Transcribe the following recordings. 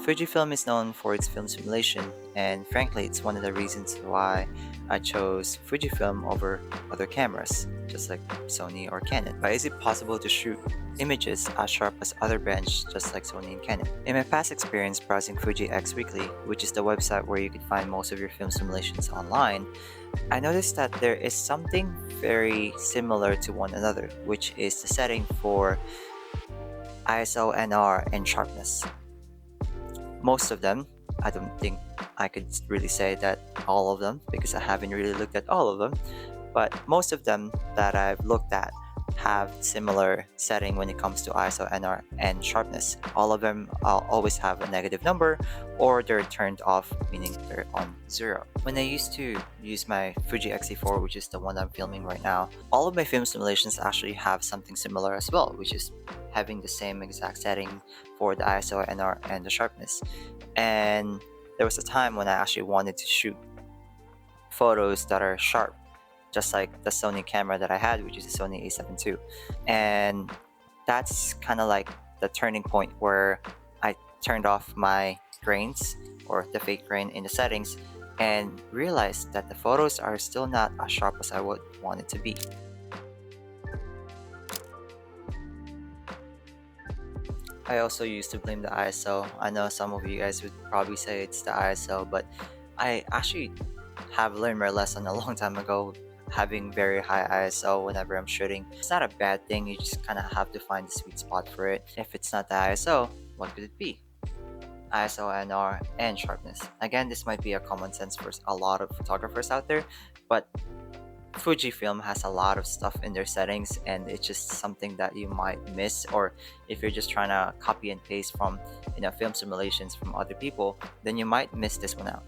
Fujifilm is known for its film simulation, and frankly, it's one of the reasons why I chose Fujifilm over other cameras, just like Sony or Canon. But is it possible to shoot images as sharp as other brands just like Sony and Canon? In my past experience browsing Fuji X Weekly, which is the website where you can find most of your film simulations online, I noticed that there is something very similar to one another, which is the setting for ISO, NR, and sharpness. Most of them, I don't think I could really say that all of them because I haven't really looked at all of them, but most of them that I've looked at have similar setting when it comes to ISO, NR, and sharpness. All of them always have a negative number or they're turned off, meaning they're on 0. When I used to use my Fuji XE4, which is the one I'm filming right now, all of my film simulations actually have something similar as well, which is having the same exact setting for the ISO, NR, and the sharpness. And there was a time when I actually wanted to shoot photos that are sharp, just like the Sony camera that I had, which is the Sony A7 II. And that's kind of like the turning point where I turned off my grains or the fake grain in the settings and realized that the photos are still not as sharp as I would want it to be. I also used to blame the ISO. I know some of you guys would probably say it's the ISO, but I actually have learned my lesson a long time ago. Having very high ISO whenever I'm shooting, it's not a bad thing. You just kind of have to find the sweet spot for it. If it's not the ISO, what could it be? ISO, NR, and sharpness. Again, this might be a common sense for a lot of photographers out there, but Fujifilm has a lot of stuff in their settings and it's just something that you might miss, or if you're just trying to copy and paste from film simulations from other people, then you might miss this one out.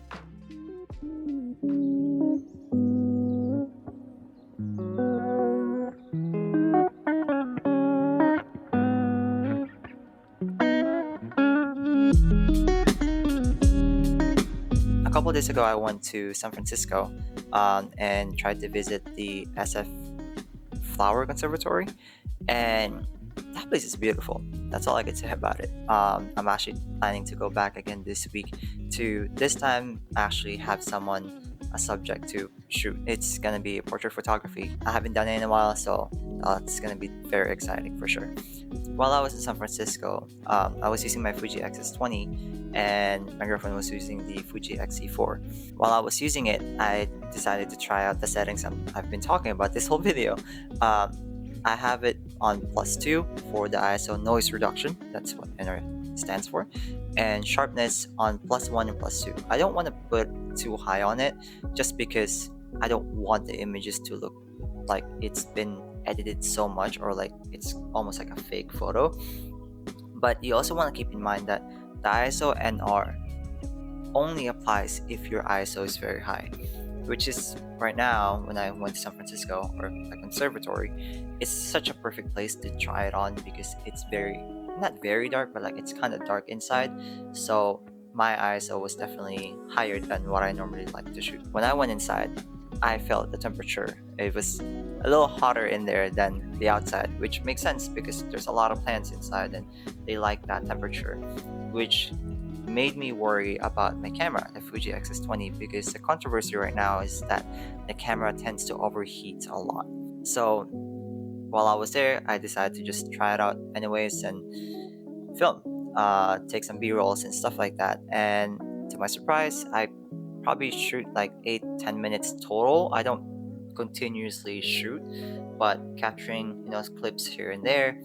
A couple days ago, I went to San Francisco and tried to visit the SF Flower Conservatory, and that place is beautiful. That's all I can say about it. I'm actually planning to go back again this week to this time actually have someone a subject to shoot. It's gonna be portrait photography. I haven't done it in a while, so it's gonna be very exciting for sure. While I was in San Francisco, I was using my Fuji XS20 and my girlfriend was using the Fuji XE4. While I was using it, I decided to try out the settings I've been talking about this whole video. I have it on +2 for the ISO noise reduction, that's what NR stands for, and sharpness on +1 and +2. I don't want to put too high on it just because I don't want the images to look like it's been edited so much or like it's almost like a fake photo. But you also want to keep in mind that the ISO NR only applies if your ISO is very high, which is right now when I went to San Francisco or the conservatory, it's such a perfect place to try it on because it's not very dark, but like it's kind of dark inside. So my ISO was definitely higher than what I normally like to shoot. When I went inside, I felt the temperature. It was a little hotter in there than the outside, which makes sense because there's a lot of plants inside and they like that temperature, which made me worry about my camera, the Fuji XS20, because the controversy right now is that the camera tends to overheat a lot. So while I was there, I decided to just try it out anyways and film, take some B-rolls and stuff like that. And to my surprise, I probably shoot like 8-10 minutes total. I don't continuously shoot, but capturing clips here and there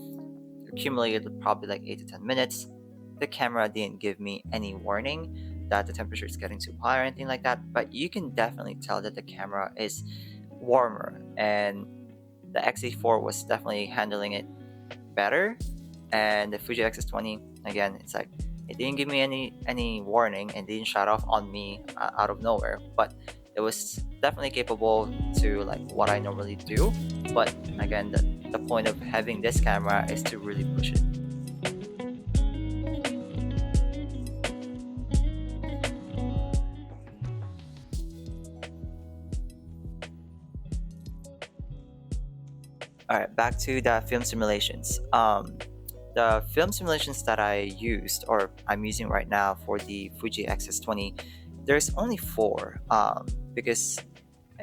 accumulated probably like 8 to 10 minutes. The camera didn't give me any warning that the temperature is getting too high or anything like that, but you can definitely tell that the camera is warmer, and the XE4 was definitely handling it better. And the Fuji XS20, again, it's like it didn't give me any warning and didn't shut off on me out of nowhere, but it was definitely capable to like what I normally do. But again, the point of having this camera is to really push it. All right, back to the film simulations. The film simulations that I used, or I'm using right now for the Fuji XS20, there's only four, because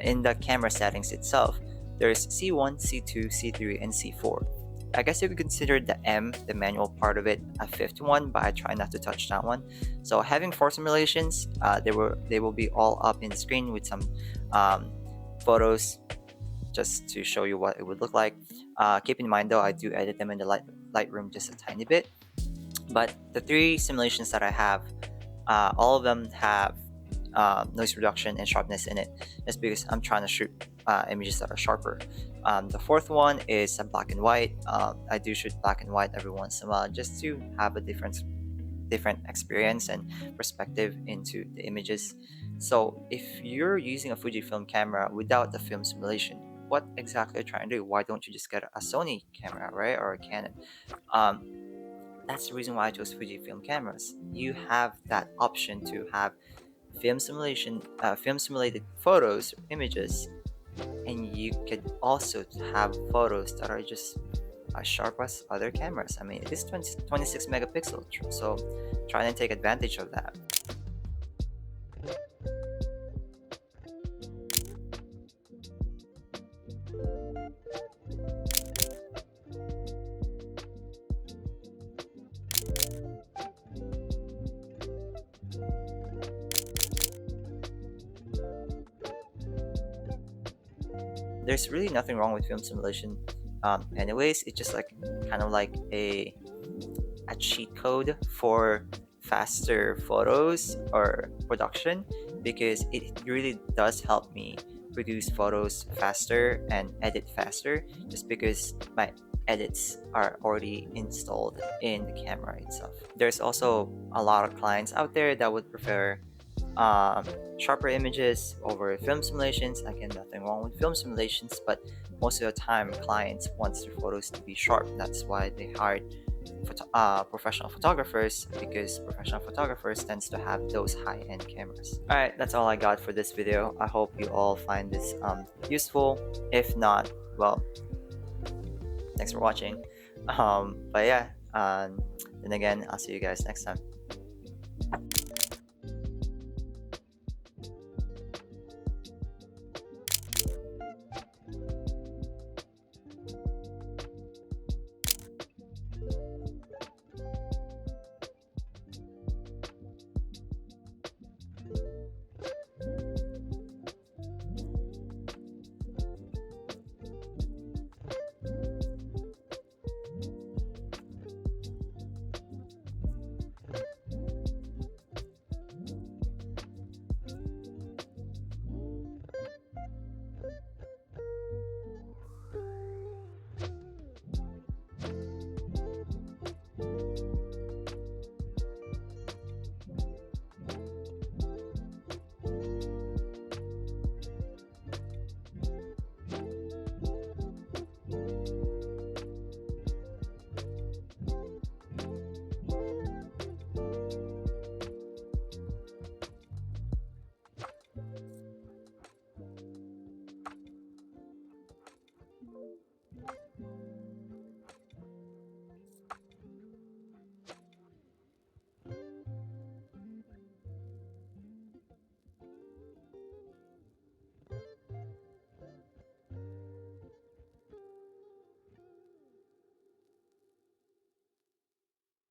in the camera settings itself, there's C1, C2, C3, and C4. I guess you could consider the M, the manual part of it, a fifth one, but I try not to touch that one. So having four simulations, they will be all up in the screen with some um, photos just to show you what it would look like. Keep in mind though, I do edit them in the Lightroom just a tiny bit. But the three simulations that I have, all of them have noise reduction and sharpness in it, just because I'm trying to shoot images that are sharper. The fourth one is a black and white. I do shoot black and white every once in a while just to have a different experience and perspective into the images. So if you're using a Fujifilm camera without the film simulation, what exactly are you trying to do? Why don't you just get a Sony camera, right, or a Canon? Um, that's the reason why I chose Fujifilm cameras. You have that option to have film simulated photos, images, and you could also have photos that are just as sharp as other cameras. I mean, it is 26 megapixel, so try and take advantage of that. There's really nothing wrong with film simulation. Anyways, it's just like kind of like a cheat code for faster photos or production, because it really does help me produce photos faster and edit faster, just because my edits are already installed in the camera itself. There's also a lot of clients out there that would prefer um, sharper images over film simulations. Again, nothing wrong with film simulations, but most of the time clients want their photos to be sharp. That's why they hired professional photographers, because professional photographers tends to have those high-end cameras. All right, that's all I got for this video. I hope you all find this useful. If not, well, thanks for watching. But yeah, then again, I'll see you guys next time.